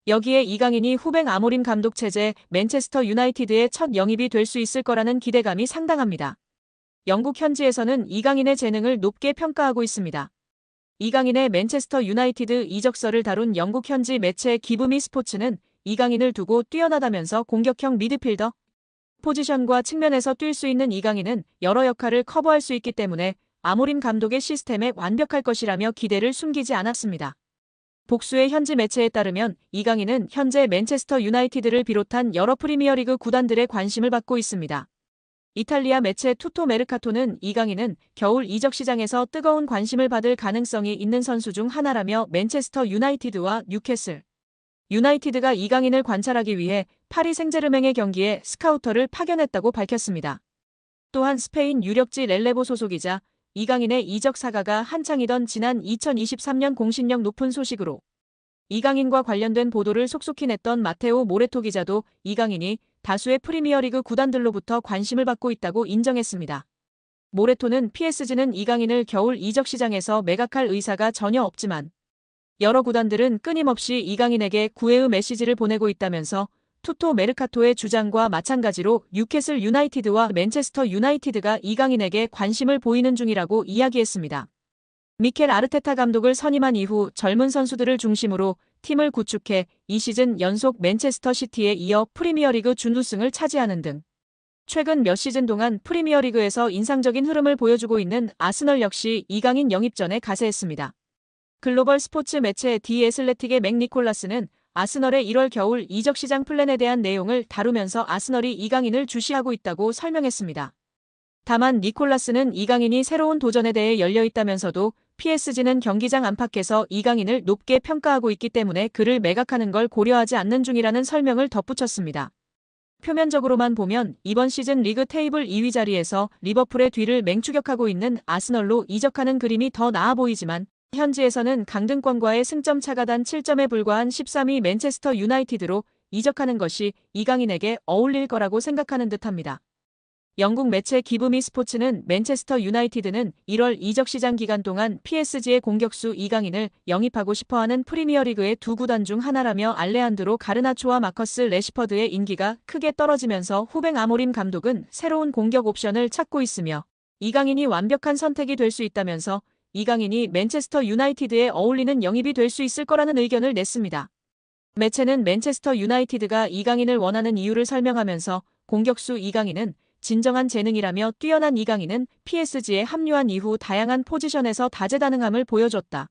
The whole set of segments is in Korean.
여기에 이강인이 후배 아모림 감독 체제 맨체스터 유나이티드의 첫 영입이 될 수 있을 거라는 기대감이 상당합니다. 영국 현지에서는 이강인의 재능을 높게 평가하고 있습니다. 이강인의 맨체스터 유나이티드 이적설을 다룬 영국 현지 매체 기브미 스포츠는 이강인을 두고 뛰어나다면서 공격형 미드필더 포지션과 측면에서 뛸 수 있는 이강인은 여러 역할을 커버할 수 있기 때문에 아모림 감독의 시스템에 완벽할 것이라며 기대를 숨기지 않았습니다. 복수의 현지 매체에 따르면 이강인은 현재 맨체스터 유나이티드를 비롯한 여러 프리미어리그 구단들의 관심을 받고 있습니다. 이탈리아 매체 투토 메르카토는 이강인은 겨울 이적 시장에서 뜨거운 관심을 받을 가능성이 있는 선수 중 하나라며 맨체스터 유나이티드와 뉴캐슬 유나이티드가 이강인을 관찰하기 위해 파리 생제르맹의 경기에 스카우터를 파견했다고 밝혔습니다. 또한 스페인 유력지 렐레보 소속이자 이강인의 이적 사가가 한창이던 지난 2023년 공신력 높은 소식으로 이강인과 관련된 보도를 속속히 냈던 마테오 모레토 기자도 이강인이 다수의 프리미어리그 구단들로부터 관심을 받고 있다고 인정했습니다. 모레토는 PSG는 이강인을 겨울 이적 시장에서 매각할 의사가 전혀 없지만 여러 구단들은 끊임없이 이강인에게 구애의 메시지를 보내고 있다면서 투토 메르카토의 주장과 마찬가지로 뉴캐슬 유나이티드와 맨체스터 유나이티드가 이강인에게 관심을 보이는 중이라고 이야기했습니다. 미켈 아르테타 감독을 선임한 이후 젊은 선수들을 중심으로 팀을 구축해 이 시즌 연속 맨체스터 시티에 이어 프리미어리그 준우승을 차지하는 등 최근 몇 시즌 동안 프리미어리그에서 인상적인 흐름을 보여주고 있는 아스널 역시 이강인 영입 전에 가세했습니다. 글로벌 스포츠 매체 디 애슬레틱의 맥 니콜라스는 아스널의 1월 겨울 이적 시장 플랜에 대한 내용을 다루면서 아스널이 이강인을 주시하고 있다고 설명했습니다. 다만 니콜라스는 이강인이 새로운 도전에 대해 열려있다면서도 PSG는 경기장 안팎에서 이강인을 높게 평가하고 있기 때문에 그를 매각하는 걸 고려하지 않는 중이라는 설명을 덧붙였습니다. 표면적으로만 보면 이번 시즌 리그 테이블 2위 자리에서 리버풀의 뒤를 맹추격하고 있는 아스널로 이적하는 그림이 더 나아 보이지만 현지에서는 강등권과의 승점 차가 단 7점에 불과한 13위 맨체스터 유나이티드로 이적하는 것이 이강인에게 어울릴 거라고 생각하는 듯합니다. 영국 매체 기브미 스포츠는 맨체스터 유나이티드는 1월 이적 시장 기간 동안 PSG의 공격수 이강인을 영입하고 싶어하는 프리미어리그의 두 구단 중 하나라며 알레한드로 가르나초와 마커스 레시퍼드의 인기가 크게 떨어지면서 후배 아모림 감독은 새로운 공격 옵션을 찾고 있으며 이강인이 완벽한 선택이 될 수 있다면서 이강인이 맨체스터 유나이티드에 어울리는 영입이 될 수 있을 거라는 의견을 냈습니다. 매체는 맨체스터 유나이티드가 이강인을 원하는 이유를 설명하면서 공격수 이강인은 진정한 재능이라며 뛰어난 이강인은 PSG에 합류한 이후 다양한 포지션에서 다재다능함을 보여줬다.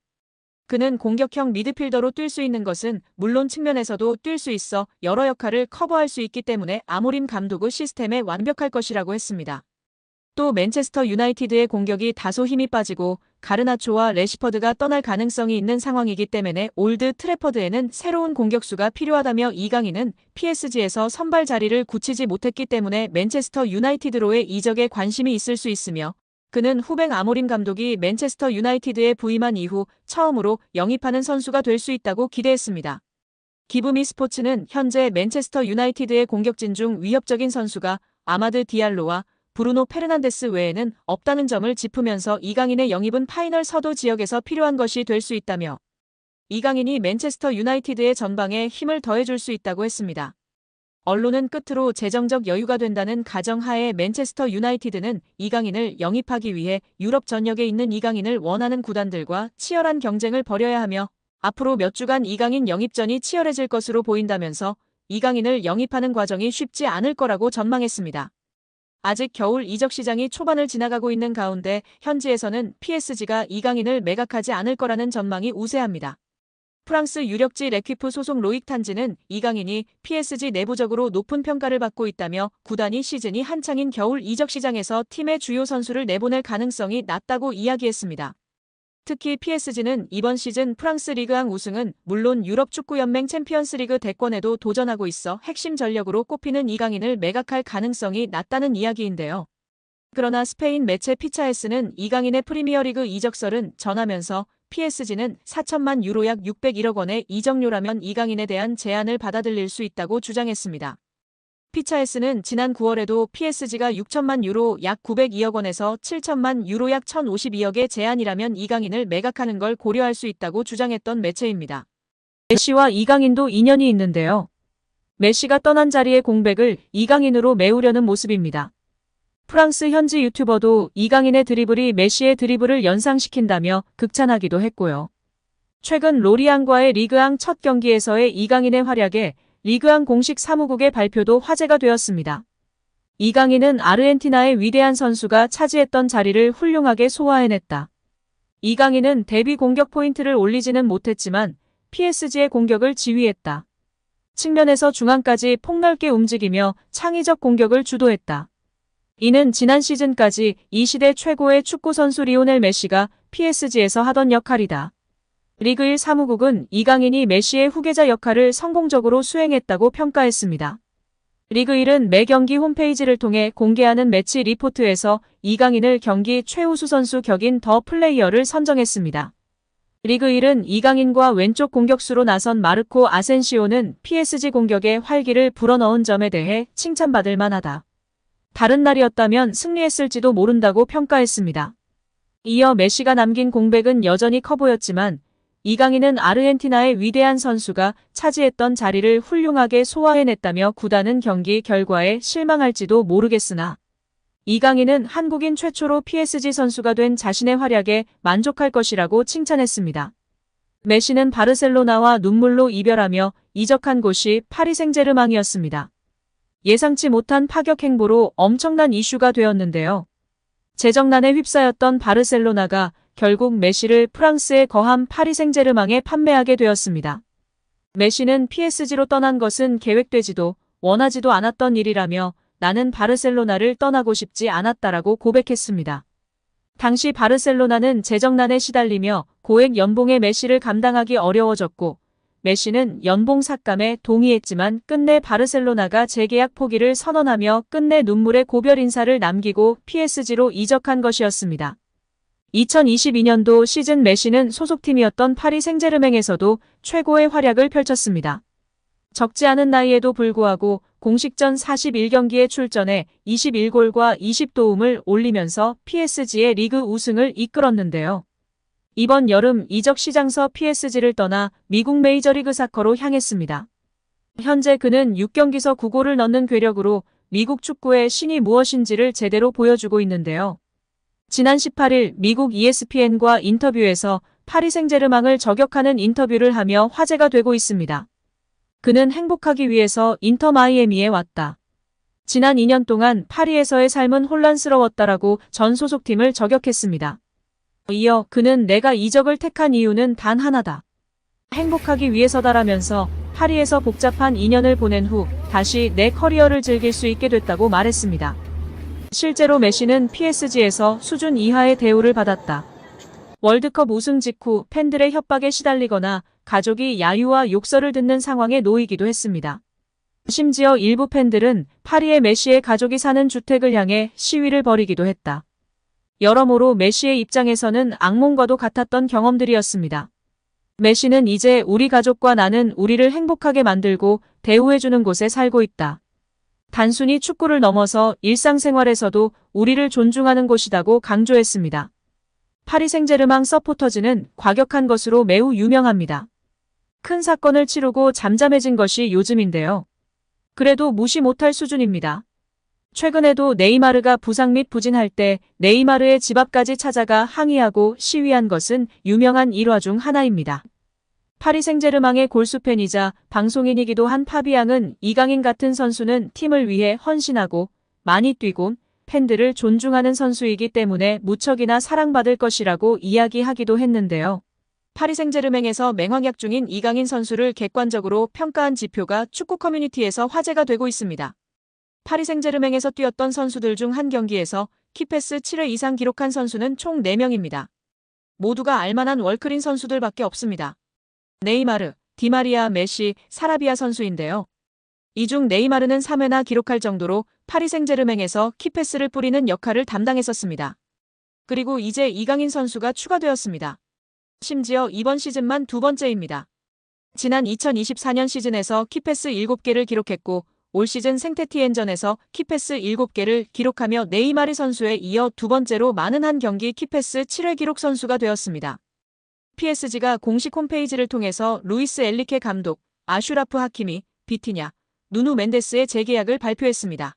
그는 공격형 미드필더로 뛸 수 있는 것은 물론 측면에서도 뛸 수 있어 여러 역할을 커버할 수 있기 때문에 아모림 감독의 시스템에 완벽할 것이라고 했습니다. 또 맨체스터 유나이티드의 공격이 다소 힘이 빠지고 가르나초와 레시퍼드가 떠날 가능성이 있는 상황이기 때문에 올드 트래퍼드에는 새로운 공격수가 필요하다며 이강인은 PSG에서 선발 자리를 굳히지 못했기 때문에 맨체스터 유나이티드로의 이적에 관심이 있을 수 있으며 그는 후배 아모림 감독이 맨체스터 유나이티드에 부임한 이후 처음으로 영입하는 선수가 될 수 있다고 기대했습니다. 기브미 스포츠는 현재 맨체스터 유나이티드의 공격진 중 위협적인 선수가 아마드 디알로와 브루노 페르난데스 외에는 없다는 점을 짚으면서 이강인의 영입은 파이널 서도 지역에서 필요한 것이 될 수 있다며 이강인이 맨체스터 유나이티드의 전방에 힘을 더해줄 수 있다고 했습니다. 언론은 끝으로 재정적 여유가 된다는 가정하에 맨체스터 유나이티드는 이강인을 영입하기 위해 유럽 전역에 있는 이강인을 원하는 구단들과 치열한 경쟁을 벌여야 하며 앞으로 몇 주간 이강인 영입전이 치열해질 것으로 보인다면서 이강인을 영입하는 과정이 쉽지 않을 거라고 전망했습니다. 아직 겨울 이적 시장이 초반을 지나가고 있는 가운데 현지에서는 PSG가 이강인을 매각하지 않을 거라는 전망이 우세합니다. 프랑스 유력지 레퀴프 소속 로익 탄지는 이강인이 PSG 내부적으로 높은 평가를 받고 있다며 구단이 시즌이 한창인 겨울 이적 시장에서 팀의 주요 선수를 내보낼 가능성이 낮다고 이야기했습니다. 특히 PSG는 이번 시즌 프랑스 리그앙 우승은 물론 유럽 축구연맹 챔피언스리그 대권에도 도전하고 있어 핵심 전력으로 꼽히는 이강인을 매각할 가능성이 낮다는 이야기인데요. 그러나 스페인 매체 피차에스는 이강인의 프리미어리그 이적설은 전하면서 PSG는 4천만 유로 약 601억 원의 이적료라면 이강인에 대한 제안을 받아들일 수 있다고 주장했습니다. 피차에스는 지난 9월에도 PSG가 6천만 유로 약 902억 원에서 7천만 유로 약 1,052억의 제안이라면 이강인을 매각하는 걸 고려할 수 있다고 주장했던 매체입니다. 메시와 이강인도 인연이 있는데요. 메시가 떠난 자리의 공백을 이강인으로 메우려는 모습입니다. 프랑스 현지 유튜버도 이강인의 드리블이 메시의 드리블을 연상시킨다며 극찬하기도 했고요. 최근 로리앙과의 리그앙 첫 경기에서의 이강인의 활약에 리그앙 공식 사무국의 발표도 화제가 되었습니다. 이강인은 아르헨티나의 위대한 선수가 차지했던 자리를 훌륭하게 소화해냈다. 이강인은 데뷔 공격 포인트를 올리지는 못했지만 PSG의 공격을 지휘했다. 측면에서 중앙까지 폭넓게 움직이며 창의적 공격을 주도했다. 이는 지난 시즌까지 이 시대 최고의 축구 선수 리오넬 메시가 PSG에서 하던 역할이다. 리그 1 사무국은 이강인이 메시의 후계자 역할을 성공적으로 수행했다고 평가했습니다. 리그 1은 매 경기 홈페이지를 통해 공개하는 매치 리포트에서 이강인을 경기 최우수 선수 격인 더 플레이어를 선정했습니다. 리그 1은 이강인과 왼쪽 공격수로 나선 마르코 아센시오는 PSG 공격에 활기를 불어넣은 점에 대해 칭찬받을 만하다. 다른 날이었다면 승리했을지도 모른다고 평가했습니다. 이어 메시가 남긴 공백은 여전히 커 보였지만 이강인은 아르헨티나의 위대한 선수가 차지했던 자리를 훌륭하게 소화해냈다며 구단은 경기 결과에 실망할지도 모르겠으나 이강인은 한국인 최초로 PSG 선수가 된 자신의 활약에 만족할 것이라고 칭찬했습니다. 메시는 바르셀로나와 눈물로 이별하며 이적한 곳이 파리 생제르맹이었습니다. 예상치 못한 파격 행보로 엄청난 이슈가 되었는데요. 재정난에 휩싸였던 바르셀로나가 결국 메시를 프랑스의 거함 파리 생제르맹에 판매하게 되었습니다. 메시는 PSG로 떠난 것은 계획되지도 원하지도 않았던 일이라며 나는 바르셀로나를 떠나고 싶지 않았다라고 고백했습니다. 당시 바르셀로나는 재정난에 시달리며 고액 연봉의 메시를 감당하기 어려워졌고 메시는 연봉 삭감에 동의했지만 끝내 바르셀로나가 재계약 포기를 선언하며 끝내 눈물의 고별 인사를 남기고 PSG로 이적한 것이었습니다. 2022년도 시즌 메시는 소속팀이었던 파리 생제르맹에서도 최고의 활약을 펼쳤습니다. 적지 않은 나이에도 불구하고 공식전 41경기에 출전해 21골과 20도움을 올리면서 PSG의 리그 우승을 이끌었는데요. 이번 여름 이적 시장서 PSG를 떠나 미국 메이저리그 사커로 향했습니다. 현재 그는 6경기서 9골을 넣는 괴력으로 미국 축구의 신이 무엇인지를 제대로 보여주고 있는데요. 지난 18일 미국 ESPN과 인터뷰에서 파리 생제르맹을 저격하는 인터뷰를 하며 화제가 되고 있습니다. 그는 행복하기 위해서 인터 마이애미에 왔다. 지난 2년 동안 파리에서의 삶은 혼란스러웠다라고 전 소속팀을 저격했습니다. 이어 그는 내가 이적을 택한 이유는 단 하나다. 행복하기 위해서다라면서 파리에서 복잡한 2년을 보낸 후 다시 내 커리어를 즐길 수 있게 됐다고 말했습니다. 실제로 메시는 PSG에서 수준 이하의 대우를 받았다. 월드컵 우승 직후 팬들의 협박에 시달리거나 가족이 야유와 욕설을 듣는 상황에 놓이기도 했습니다. 심지어 일부 팬들은 파리의 메시의 가족이 사는 주택을 향해 시위를 벌이기도 했다. 여러모로 메시의 입장에서는 악몽과도 같았던 경험들이었습니다. 메시는 이제 우리 가족과 나는 우리를 행복하게 만들고 대우해주는 곳에 살고 있다. 단순히 축구를 넘어서 일상생활에서도 우리를 존중하는 곳이다고 강조했습니다. 파리 생제르맹 서포터즈는 과격한 것으로 매우 유명합니다. 큰 사건을 치르고 잠잠해진 것이 요즘인데요. 그래도 무시 못할 수준입니다. 최근에도 네이마르가 부상 및 부진할 때 네이마르의 집 앞까지 찾아가 항의하고 시위한 것은 유명한 일화 중 하나입니다. 파리 생제르맹의 골수팬이자 방송인이기도 한 파비앙은 이강인 같은 선수는 팀을 위해 헌신하고 많이 뛰고 팬들을 존중하는 선수이기 때문에 무척이나 사랑받을 것이라고 이야기하기도 했는데요. 파리 생제르맹에서 맹활약 중인 이강인 선수를 객관적으로 평가한 지표가 축구 커뮤니티에서 화제가 되고 있습니다. 파리 생제르맹에서 뛰었던 선수들 중 한 경기에서 키패스 7회 이상 기록한 선수는 총 4명입니다. 모두가 알만한 월클인 선수들밖에 없습니다. 네이마르, 디마리아, 메시, 사라비아 선수인데요. 이 중 네이마르는 3회나 기록할 정도로 파리 생제르맹에서 키패스를 뿌리는 역할을 담당했었습니다. 그리고 이제 이강인 선수가 추가되었습니다. 심지어 이번 시즌만 두 번째입니다. 지난 2024년 시즌에서 키패스 7개를 기록했고 올 시즌 생테티엔전에서 키패스 7개를 기록하며 네이마르 선수에 이어 두 번째로 많은 한 경기 키패스 7회 기록 선수가 되었습니다. PSG가 공식 홈페이지를 통해서 루이스 엔리케 감독, 아슈라프 하키미, 비티냐, 누누 멘데스의 재계약을 발표했습니다.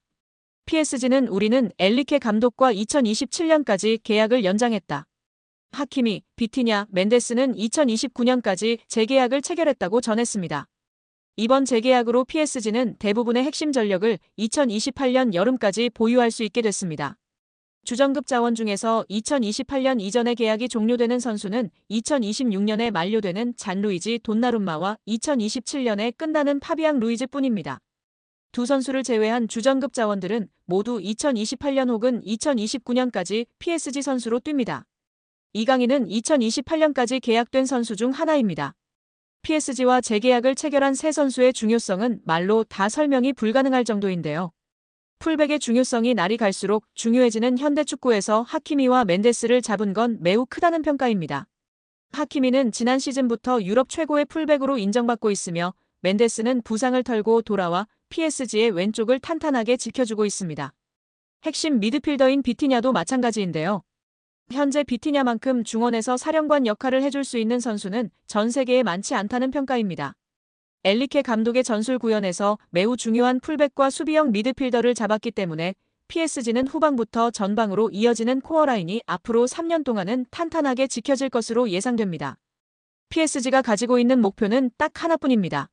PSG는 우리는 엔리케 감독과 2027년까지 계약을 연장했다. 하키미, 비티냐, 멘데스는 2029년까지 재계약을 체결했다고 전했습니다. 이번 재계약으로 PSG는 대부분의 핵심 전력을 2028년 여름까지 보유할 수 있게 됐습니다. 주전급 자원 중에서 2028년 이전에 계약이 종료되는 선수는 2026년에 만료되는 잔루이지 돈나룸마와 2027년에 끝나는 파비앙 루이즈뿐입니다. 두 선수를 제외한 주전급 자원들은 모두 2028년 혹은 2029년까지 PSG 선수로 뜁니다. 이강인은 2028년까지 계약된 선수 중 하나입니다. PSG와 재계약을 체결한 세 선수의 중요성은 말로 다 설명이 불가능할 정도인데요. 풀백의 중요성이 날이 갈수록 중요해지는 현대축구에서 하키미와 멘데스를 잡은 건 매우 크다는 평가입니다. 하키미는 지난 시즌부터 유럽 최고의 풀백으로 인정받고 있으며 멘데스는 부상을 털고 돌아와 PSG의 왼쪽을 탄탄하게 지켜주고 있습니다. 핵심 미드필더인 비티냐도 마찬가지인데요. 현재 비티냐만큼 중원에서 사령관 역할을 해줄 수 있는 선수는 전 세계에 많지 않다는 평가입니다. 엔리케 감독의 전술 구현에서 매우 중요한 풀백과 수비형 미드필더를 잡았기 때문에 PSG는 후방부터 전방으로 이어지는 코어라인이 앞으로 3년 동안은 탄탄하게 지켜질 것으로 예상됩니다. PSG가 가지고 있는 목표는 딱 하나뿐입니다.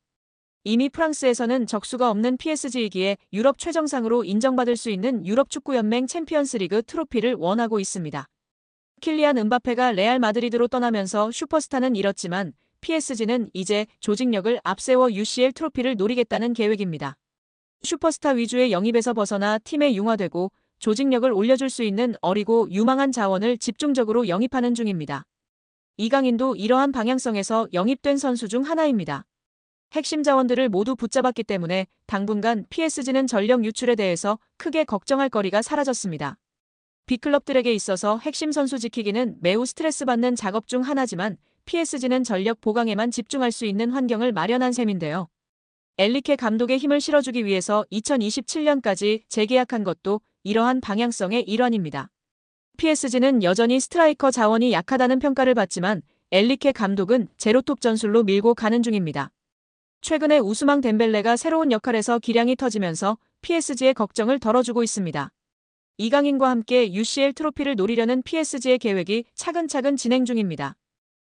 이미 프랑스에서는 적수가 없는 PSG이기에 유럽 최정상으로 인정받을 수 있는 유럽축구연맹 챔피언스리그 트로피를 원하고 있습니다. 킬리안 은바페가 레알 마드리드로 떠나면서 슈퍼스타는 잃었지만 PSG는 이제 조직력을 앞세워 UCL 트로피를 노리겠다는 계획입니다. 슈퍼스타 위주의 영입에서 벗어나 팀에 융화되고 조직력을 올려줄 수 있는 어리고 유망한 자원을 집중적으로 영입하는 중입니다. 이강인도 이러한 방향성에서 영입된 선수 중 하나입니다. 핵심 자원들을 모두 붙잡았기 때문에 당분간 PSG는 전력 유출에 대해서 크게 걱정할 거리가 사라졌습니다. B클럽들에게 있어서 핵심 선수 지키기는 매우 스트레스 받는 작업 중 하나지만 PSG는 전력 보강에만 집중할 수 있는 환경을 마련한 셈인데요. 엔리케 감독의 힘을 실어주기 위해서 2027년까지 재계약한 것도 이러한 방향성의 일환입니다. PSG는 여전히 스트라이커 자원이 약하다는 평가를 받지만 엔리케 감독은 제로톱 전술로 밀고 가는 중입니다. 최근에 우스망 덴벨레가 새로운 역할에서 기량이 터지면서 PSG의 걱정을 덜어주고 있습니다. 이강인과 함께 UCL 트로피를 노리려는 PSG의 계획이 차근차근 진행 중입니다.